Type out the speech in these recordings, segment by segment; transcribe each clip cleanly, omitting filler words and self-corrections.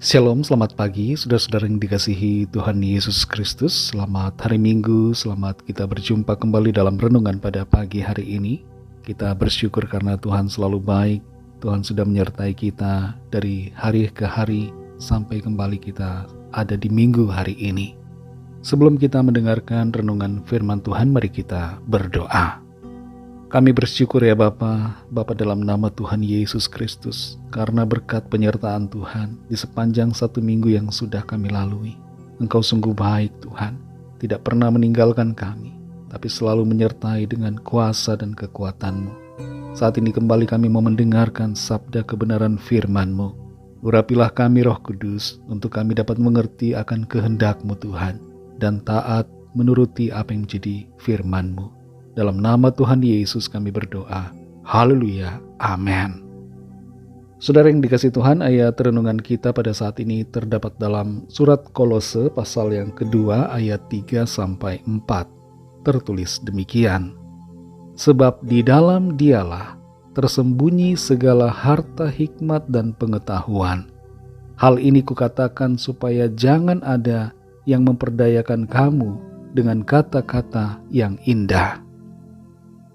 Shalom, selamat pagi, saudara-saudara yang dikasihi Tuhan Yesus Kristus. Selamat hari Minggu, selamat kita berjumpa kembali dalam renungan pada pagi hari ini. Kita bersyukur karena Tuhan selalu baik. Tuhan sudah menyertai kita dari hari ke hari sampai kembali kita ada di minggu hari ini. Sebelum kita mendengarkan renungan firman Tuhan, mari kita berdoa. Kami bersyukur ya Bapa dalam nama Tuhan Yesus Kristus, karena berkat penyertaan Tuhan di sepanjang satu minggu yang sudah kami lalui. Engkau sungguh baik Tuhan, tidak pernah meninggalkan kami, tapi selalu menyertai dengan kuasa dan kekuatan-Mu. Saat ini kembali kami mau mendengarkan sabda kebenaran firman-Mu. Urapilah kami Roh Kudus, untuk kami dapat mengerti akan kehendak-Mu Tuhan, dan taat menuruti apa yang menjadi firman-Mu. Dalam nama Tuhan Yesus kami berdoa. Haleluya. Amin. Saudara yang dikasihi Tuhan, ayat renungan kita pada saat ini terdapat dalam surat Kolose pasal yang kedua ayat 3-4. Tertulis demikian. Sebab di dalam Dialah tersembunyi segala harta hikmat dan pengetahuan. Hal ini kukatakan supaya jangan ada yang memperdayakan kamu dengan kata-kata yang indah.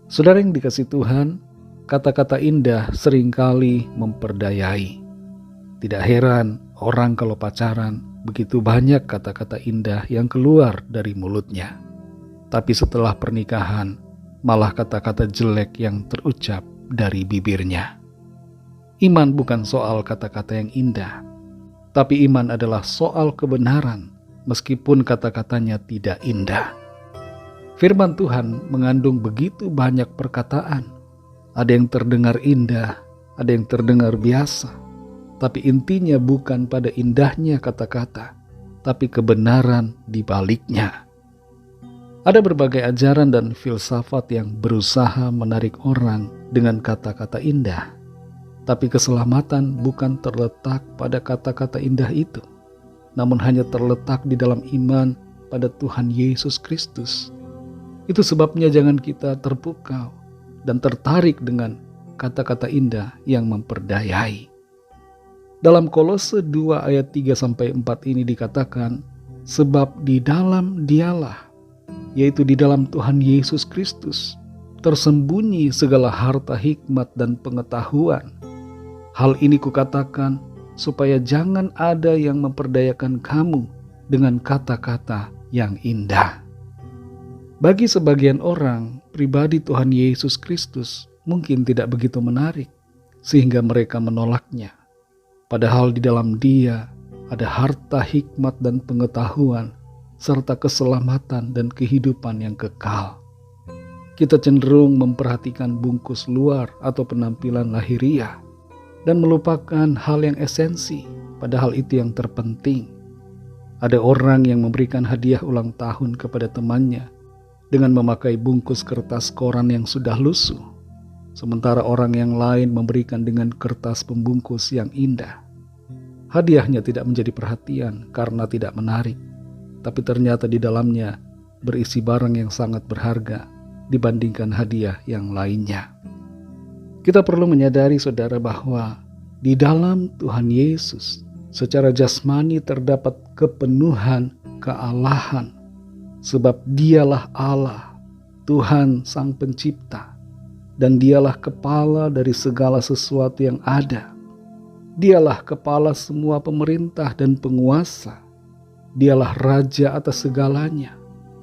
Saudara yang dikasihi Tuhan, kata-kata indah seringkali memperdayai. Tidak heran orang kalau pacaran begitu banyak kata-kata indah yang keluar dari mulutnya. Tapi setelah pernikahan, malah kata-kata jelek yang terucap dari bibirnya. Iman bukan soal kata-kata yang indah, tapi iman adalah soal kebenaran meskipun kata-katanya tidak indah. Firman Tuhan mengandung begitu banyak perkataan. Ada yang terdengar indah, ada yang terdengar biasa. Tapi intinya bukan pada indahnya kata-kata, tapi kebenaran di baliknya. Ada berbagai ajaran dan filsafat yang berusaha menarik orang dengan kata-kata indah. Tapi keselamatan bukan terletak pada kata-kata indah itu, namun hanya terletak di dalam iman pada Tuhan Yesus Kristus. Itu sebabnya jangan kita terpukau dan tertarik dengan kata-kata indah yang memperdayai. Dalam Kolose 2 ayat 3-4 ini dikatakan, sebab di dalam Dialah, yaitu di dalam Tuhan Yesus Kristus, tersembunyi segala harta hikmat dan pengetahuan. Hal ini kukatakan supaya jangan ada yang memperdayakan kamu dengan kata-kata yang indah. Bagi sebagian orang, pribadi Tuhan Yesus Kristus mungkin tidak begitu menarik, sehingga mereka menolaknya. Padahal di dalam Dia ada harta hikmat dan pengetahuan, serta keselamatan dan kehidupan yang kekal. Kita cenderung memperhatikan bungkus luar atau penampilan lahiriah, dan melupakan hal yang esensi, padahal itu yang terpenting. Ada orang yang memberikan hadiah ulang tahun kepada temannya, dengan memakai bungkus kertas koran yang sudah lusuh, sementara orang yang lain memberikan dengan kertas pembungkus yang indah. Hadiahnya tidak menjadi perhatian karena tidak menarik, tapi ternyata di dalamnya berisi barang yang sangat berharga dibandingkan hadiah yang lainnya. Kita perlu menyadari saudara bahwa di dalam Tuhan Yesus secara jasmani terdapat kepenuhan kealahan. Sebab Dialah Allah, Tuhan Sang Pencipta, dan Dialah kepala dari segala sesuatu yang ada. Dialah kepala semua pemerintah dan penguasa. Dialah Raja atas segalanya,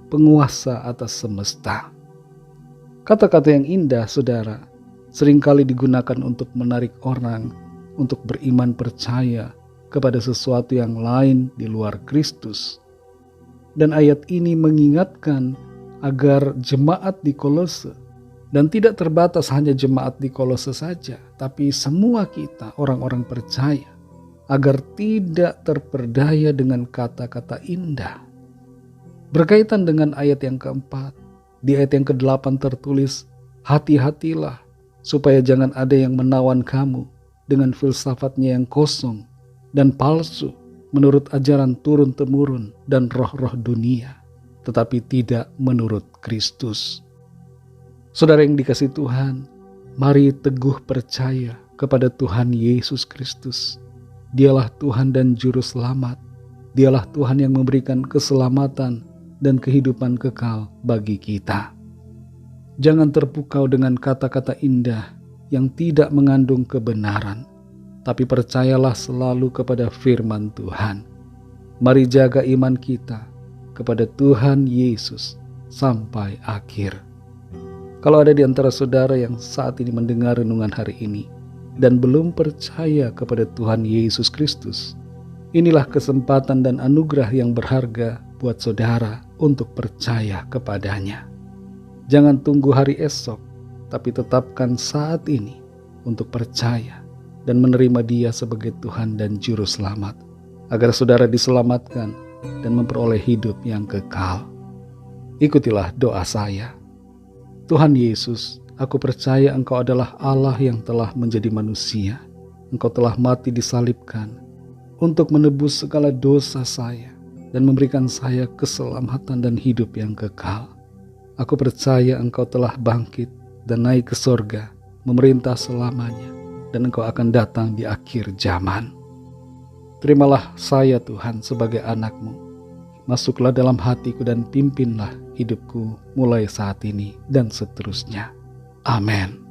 penguasa atas semesta. Kata-kata yang indah, saudara, seringkali digunakan untuk menarik orang untuk beriman percaya kepada sesuatu yang lain di luar Kristus. Dan ayat ini mengingatkan agar jemaat di Kolose, dan tidak terbatas hanya jemaat di Kolose saja, tapi semua kita orang-orang percaya, agar tidak terperdaya dengan kata-kata indah. Berkaitan dengan ayat yang keempat, di ayat yang ke-8 tertulis, hati-hatilah supaya jangan ada yang menawan kamu dengan filsafatnya yang kosong dan palsu, menurut ajaran turun-temurun dan roh-roh dunia, tetapi tidak menurut Kristus. Saudara yang dikasihi Tuhan, mari teguh percaya kepada Tuhan Yesus Kristus. Dialah Tuhan dan Juru Selamat. Dialah Tuhan yang memberikan keselamatan dan kehidupan kekal bagi kita. Jangan terpukau dengan kata-kata indah yang tidak mengandung kebenaran, tapi percayalah selalu kepada firman Tuhan. Mari jaga iman kita kepada Tuhan Yesus sampai akhir. Kalau ada di antara saudara yang saat ini mendengar renungan hari ini dan belum percaya kepada Tuhan Yesus Kristus, inilah kesempatan dan anugerah yang berharga buat saudara untuk percaya kepadanya. Jangan tunggu hari esok, tapi tetapkan saat ini untuk percaya dan menerima Dia sebagai Tuhan dan Juru Selamat, agar saudara diselamatkan dan memperoleh hidup yang kekal. Ikutilah doa saya. Tuhan Yesus, aku percaya Engkau adalah Allah yang telah menjadi manusia. Engkau telah mati disalibkan untuk menebus segala dosa saya dan memberikan saya keselamatan dan hidup yang kekal. Aku percaya Engkau telah bangkit dan naik ke sorga, memerintah selamanya, dan Engkau akan datang di akhir zaman. Terimalah saya Tuhan sebagai anak-Mu. Masuklah dalam hatiku dan pimpinlah hidupku mulai saat ini dan seterusnya. Amin.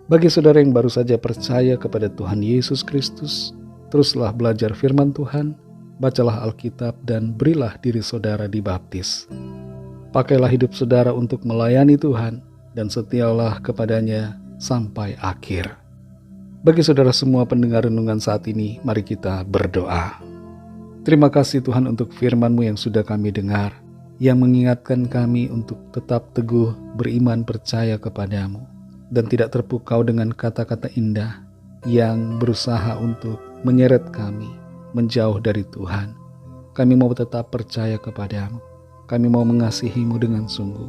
Bagi saudara yang baru saja percaya kepada Tuhan Yesus Kristus, teruslah belajar firman Tuhan, bacalah Alkitab, dan berilah diri saudara dibaptis. Pakailah hidup saudara untuk melayani Tuhan dan setialah kepadanya sampai akhir. Bagi saudara semua pendengar renungan saat ini, mari kita berdoa. Terima kasih Tuhan untuk firman-Mu yang sudah kami dengar, yang mengingatkan kami untuk tetap teguh beriman percaya kepadamu dan tidak terpukau dengan kata-kata indah yang berusaha untuk menyeret kami menjauh dari Tuhan. Kami mau tetap percaya kepadamu. Kami mau mengasihi-Mu dengan sungguh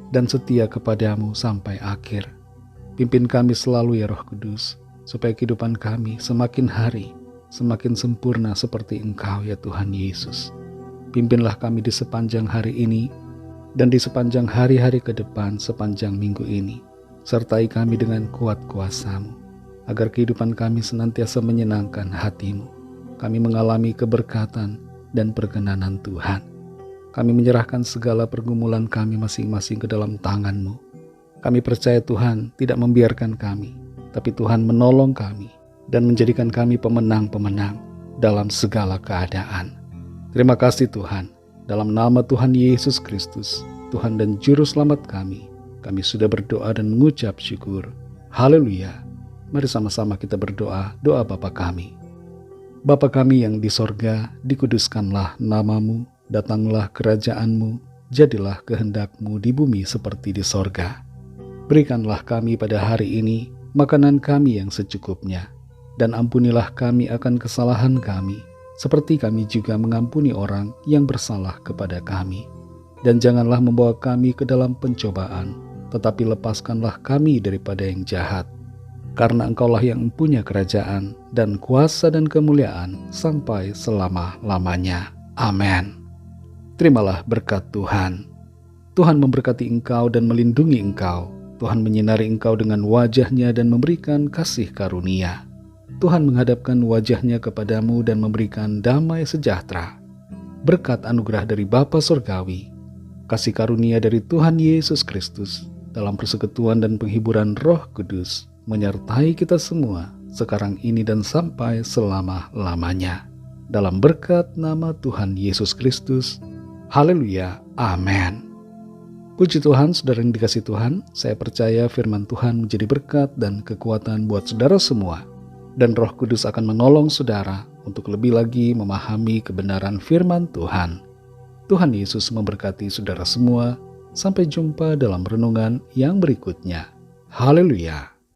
dan setia kepadamu sampai akhir. Pimpin kami selalu ya Roh Kudus, supaya kehidupan kami semakin hari semakin sempurna seperti Engkau ya Tuhan Yesus. Pimpinlah kami di sepanjang hari ini dan di sepanjang hari-hari ke depan sepanjang minggu ini. Sertai kami dengan kuat kuasa-Mu, agar kehidupan kami senantiasa menyenangkan hati-Mu. Kami mengalami keberkatan dan perkenanan Tuhan. Kami menyerahkan segala pergumulan kami masing-masing ke dalam tangan-Mu. Kami percaya Tuhan tidak membiarkan kami, tapi Tuhan menolong kami dan menjadikan kami pemenang-pemenang dalam segala keadaan. Terima kasih Tuhan, dalam nama Tuhan Yesus Kristus, Tuhan dan Juru Selamat kami sudah berdoa dan mengucap syukur. Haleluya. Mari sama-sama kita berdoa, doa Bapa kami. Bapa kami yang di sorga, dikuduskanlah nama-Mu, datanglah kerajaan-Mu, jadilah kehendak-Mu di bumi seperti di sorga. Berikanlah kami pada hari ini makanan kami yang secukupnya, dan ampunilah kami akan kesalahan kami, seperti kami juga mengampuni orang yang bersalah kepada kami. Dan janganlah membawa kami ke dalam pencobaan, tetapi lepaskanlah kami daripada yang jahat. Karena Engkaulah yang mempunyai kerajaan dan kuasa dan kemuliaan sampai selama-lamanya. Amin. Terimalah berkat Tuhan. Tuhan memberkati engkau dan melindungi engkau. Tuhan menyinari engkau dengan wajah-Nya dan memberikan kasih karunia. Tuhan menghadapkan wajah-Nya kepadamu dan memberikan damai sejahtera. Berkat anugerah dari Bapa Surgawi, kasih karunia dari Tuhan Yesus Kristus, dalam persekutuan dan penghiburan Roh Kudus, menyertai kita semua sekarang ini dan sampai selama-lamanya. Dalam berkat nama Tuhan Yesus Kristus. Haleluya, amin. Puji Tuhan, saudara yang dikasihi Tuhan, saya percaya firman Tuhan menjadi berkat dan kekuatan buat saudara semua. Dan Roh Kudus akan menolong saudara untuk lebih lagi memahami kebenaran firman Tuhan. Tuhan Yesus memberkati saudara semua. Sampai jumpa dalam renungan yang berikutnya. Haleluya.